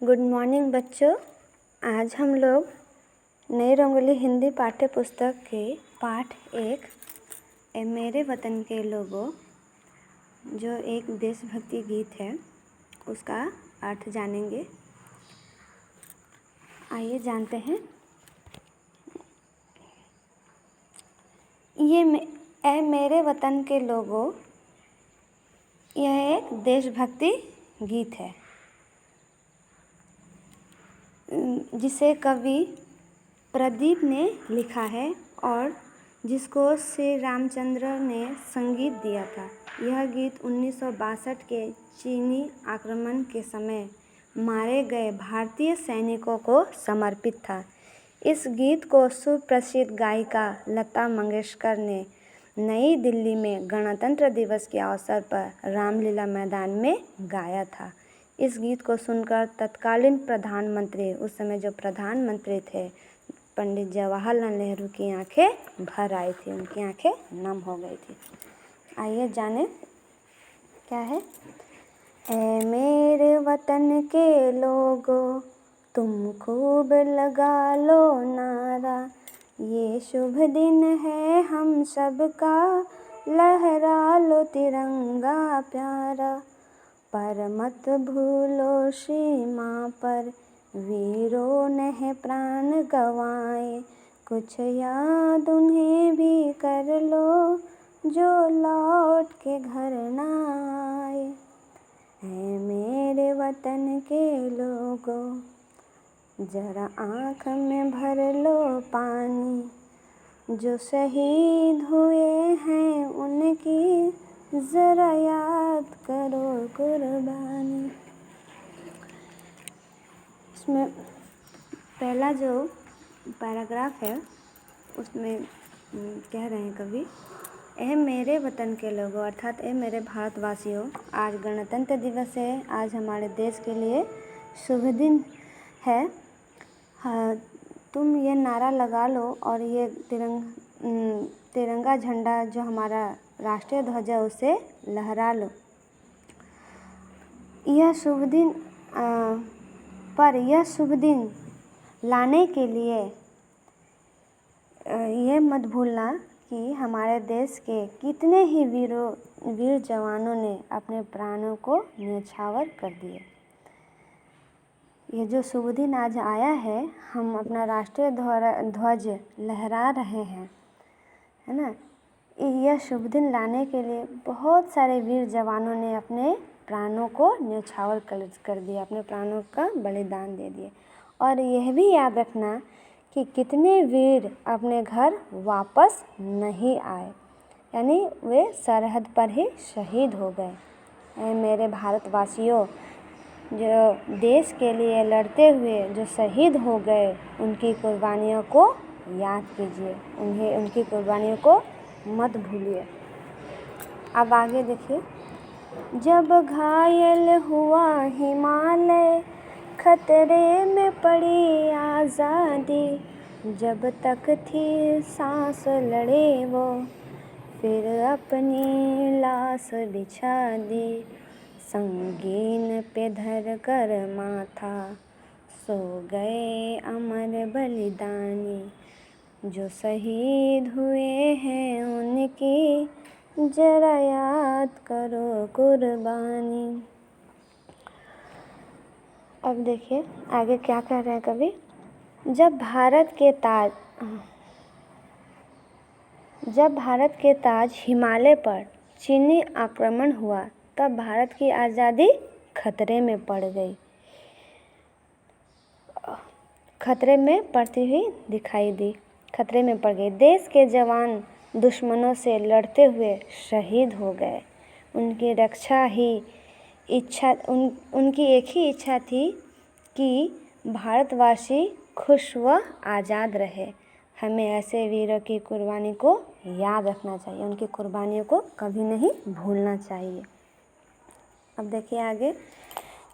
Good morning बच्चों। आज हम लोग नई रंगोली हिंदी पाठ्य पुस्तक के पाठ 1 ए मेरे वतन के लोगों, जो एक देशभक्ति गीत है, उसका अर्थ जानेंगे। आइए जानते हैं। ए मेरे वतन के लोगों, यह एक देशभक्ति गीत है जिसे कवि प्रदीप ने लिखा है और जिसको श्री रामचंद्र ने संगीत दिया था। यह गीत 1962 के चीनी आक्रमण के समय मारे गए भारतीय सैनिकों को समर्पित था। इस गीत को सुप्रसिद्ध गायिका लता मंगेशकर ने नई दिल्ली में गणतंत्र दिवस के अवसर पर रामलीला मैदान में गाया था। इस गीत को सुनकर तत्कालीन प्रधानमंत्री, उस समय जो प्रधानमंत्री थे, पंडित जवाहरलाल नेहरू की आंखें भर आई थी, उनकी आंखें नम हो गई थी। आइए जाने क्या है। ऐ मेरे वतन के लोगों, तुम खूब लगा लो नारा, ये शुभ दिन है हम सबका, लहरा लो तिरंगा प्यारा। पर मत भूलो सीमा पर वीरों ने प्राण गंवाए, कुछ याद उन्हें भी कर लो जो लौट के घर ना आए। है मेरे वतन के लोगों, जरा आँख में भर लो पानी, जो शहीद हुए हैं उनकी जरा याद करो कुर्बानी। इसमें पहला जो पैराग्राफ है उसमें कह रहे हैं कवि, ए मेरे वतन के लोगों, अर्थात ए मेरे भारतवासियों, आज गणतंत्र दिवस है। आज हमारे देश के लिए शुभ दिन है। हाँ, तुम ये नारा लगा लो और ये तिरंगा झंडा जो हमारा राष्ट्रीय ध्वज है उसे लहरा लो। यह शुभ दिन पर यह शुभ दिन लाने के लिए ये मत भूलना कि हमारे देश के कितने ही वीर जवानों ने अपने प्राणों को न्यौछावर कर दिए। ये जो शुभ दिन आज आया है, हम अपना राष्ट्रीय ध्वज लहरा रहे हैं, है ना। यह शुभ दिन लाने के लिए बहुत सारे वीर जवानों ने अपने प्राणों को न्यौछावर कर दिया, अपने प्राणों का बलिदान दे दिए। और यह भी याद रखना कि कितने वीर अपने घर वापस नहीं आए, यानी वे सरहद पर ही शहीद हो गए। मेरे भारतवासियों, जो देश के लिए लड़ते हुए जो शहीद हो गए, उनकी कुर्बानियों को याद कीजिए, उनकी कुर्बानियों को मत भूलिए। अब आगे देखिए। जब घायल हुआ हिमालय, खतरे में पड़ी आज़ादी, जब तक थी सांस लड़े वो, फिर अपनी लाश बिछा दी, संगीन पे धर कर माथा, सो गए अमर बलिदानी, जो शहीद हुए हैं उनकी जरा याद करो कुर्बानी। अब देखिए आगे क्या कह रहे हैं कवि। जब भारत के ताज हिमालय पर चीनी आक्रमण हुआ, तब भारत की आज़ादी खतरे में पड़ गई, खतरे में पड़ती हुई दिखाई दी, खतरे में पड़ गई। देश के जवान दुश्मनों से लड़ते हुए शहीद हो गए। उनकी रक्षा ही इच्छा उनकी एक ही इच्छा थी कि भारतवासी खुश व आज़ाद रहे। हमें ऐसे वीरों की कुर्बानी को याद रखना चाहिए, उनकी कुर्बानियों को कभी नहीं भूलना चाहिए। अब देखिए आगे।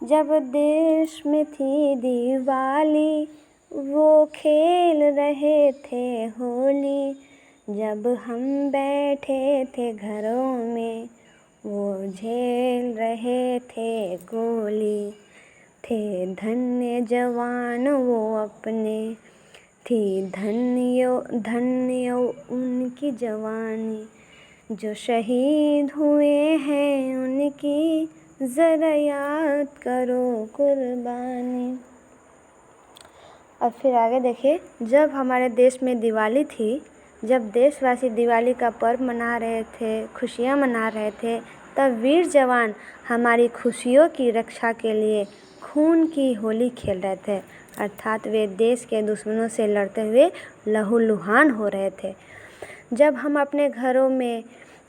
जब देश में थी दिवाली, वो खेल रहे थे होली, जब हम बैठे थे घरों में, वो झेल रहे थे गोली, थे धन्य जवान वो अपने, थी धन्य उनकी जवानी, जो शहीद हुए हैं उनकी ज़रा याद करो कुर्बानी। अब फिर आगे देखिए, जब हमारे देश में दिवाली थी, जब देशवासी दिवाली का पर्व मना रहे थे, खुशियाँ मना रहे थे, तब वीर जवान हमारी खुशियों की रक्षा के लिए खून की होली खेल रहे थे, अर्थात वे देश के दुश्मनों से लड़ते हुए लहूलुहान हो रहे थे। जब हम अपने घरों में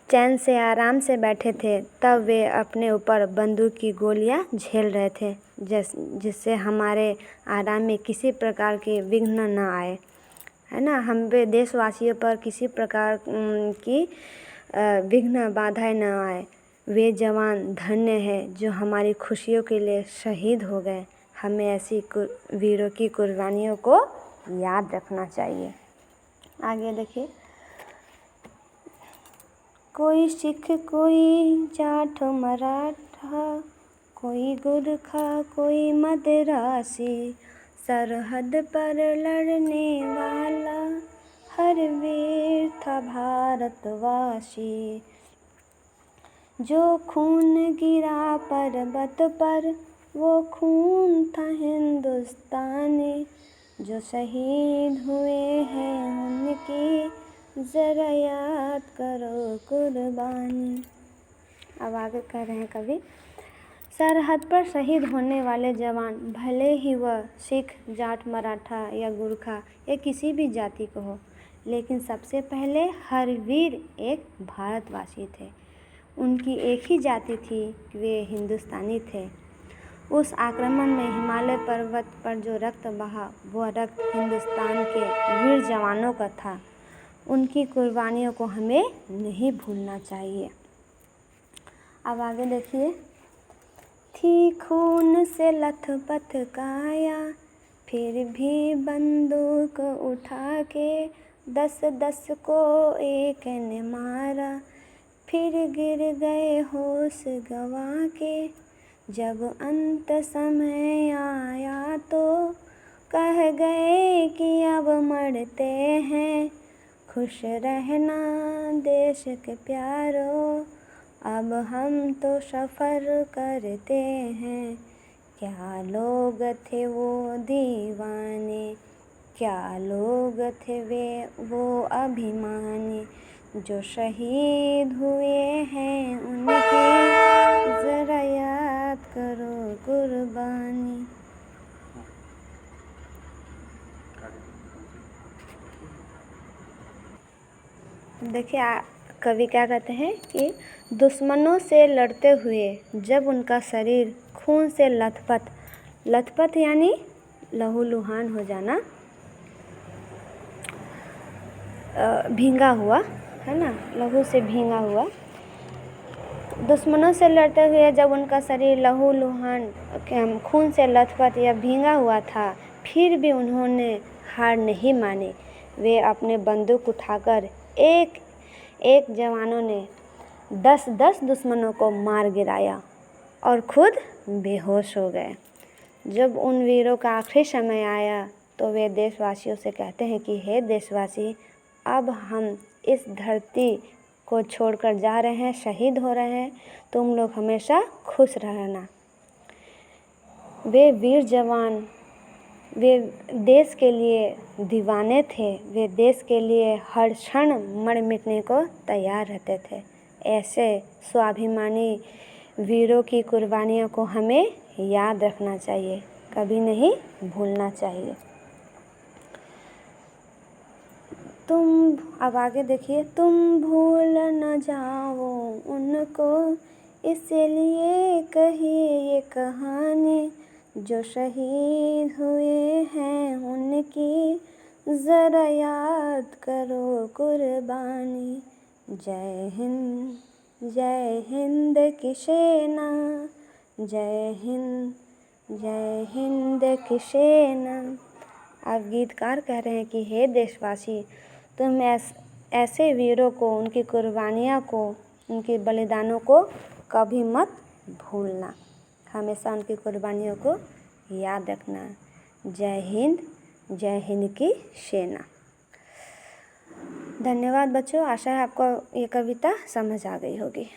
चैन से आराम से बैठे थे, तब वे अपने ऊपर बंदूक की गोलियां झेल रहे थे, जिससे हमारे आराम में किसी प्रकार के विघ्न न आए, है ना। हम पे देशवासियों पर किसी प्रकार की विघ्न बाधाएं न आए। वे जवान धन्य है जो हमारी खुशियों के लिए शहीद हो गए। हमें ऐसी वीरों की कुर्बानियों को याद रखना चाहिए। आगे देखिए, कोई सिख कोई जाट मराठा, कोई गुरखा कोई मद्रासी, सरहद पर लड़ने वाला हर वीर था भारतवासी। जो खून गिरा पर्वत पर वो खून था हिंदुस्तानी, जो शहीद हुए हैं उनकी ज़रा याद करो कुर्बानी। अब आगे कह रहे हैं कवि, सरहद पर शहीद होने वाले जवान, भले ही वह सिख जाट मराठा या गुरखा या किसी भी जाति को हो, लेकिन सबसे पहले हर वीर एक भारतवासी थे। उनकी एक ही जाति थी, वे हिंदुस्तानी थे। उस आक्रमण में हिमालय पर्वत पर जो रक्त बहा, वह रक्त हिंदुस्तान के वीर जवानों का था। उनकी कुर्बानियों को हमें नहीं भूलना चाहिए। अब आगे देखिए, थी खून से लथपथ काया, फिर भी बंदूक उठा के 10-10 को एक ने मारा, फिर गिर गए होश गंवा के। जब अंत समय आया तो कह गए कि अब मरते हैं, खुश रहना देश के प्यारों, अब हम तो सफ़र करते हैं। क्या लोग थे वो दीवाने, क्या लोग थे वो अभिमानी, जो शहीद हुए हैं उनकी ज़रा याद करो कुर्बानी। देखिए, कवि क्या कहते हैं कि दुश्मनों से लड़ते हुए जब उनका शरीर खून से लथपथ यानी लहूलुहान हो जाना, भींगा हुआ, है ना, लहू से भींगा हुआ। दुश्मनों से लड़ते हुए जब उनका शरीर लहूलुहान खून से लथपथ या भींगा हुआ था, फिर भी उन्होंने हार नहीं मानी। वे अपने बंदूक उठाकर एक जवानों ने 10-10 दुश्मनों को मार गिराया और खुद बेहोश हो गए। जब उन वीरों का आखिरी समय आया तो वे देशवासियों से कहते हैं कि हे देशवासी, अब हम इस धरती को छोड़कर जा रहे हैं, शहीद हो रहे हैं, तुम लोग हमेशा खुश रहना। वे वीर जवान, वे देश के लिए दीवाने थे, वे देश के लिए हर क्षण मर मिटने को तैयार रहते थे। ऐसे स्वाभिमानी वीरों की कुर्बानियों को हमें याद रखना चाहिए, कभी नहीं भूलना चाहिए। अब आगे देखिए, तुम भूल न जाओ उनको, इसलिए कही ये कहानी, जो शहीद हुए हैं उनकी ज़रा याद करो कुर्बानी। जय हिंद की सेना, जय हिंद की सेना। अब गीतकार कह रहे हैं कि हे देशवासी, तुम ऐसे वीरों को, उनकी कुर्बानियों को, उनके बलिदानों को कभी मत भूलना, हमेशा उनकी कुर्बानियों को याद रखना। जय हिंद की सेना। धन्यवाद बच्चों, आशा है आपको ये कविता समझ आ गई होगी।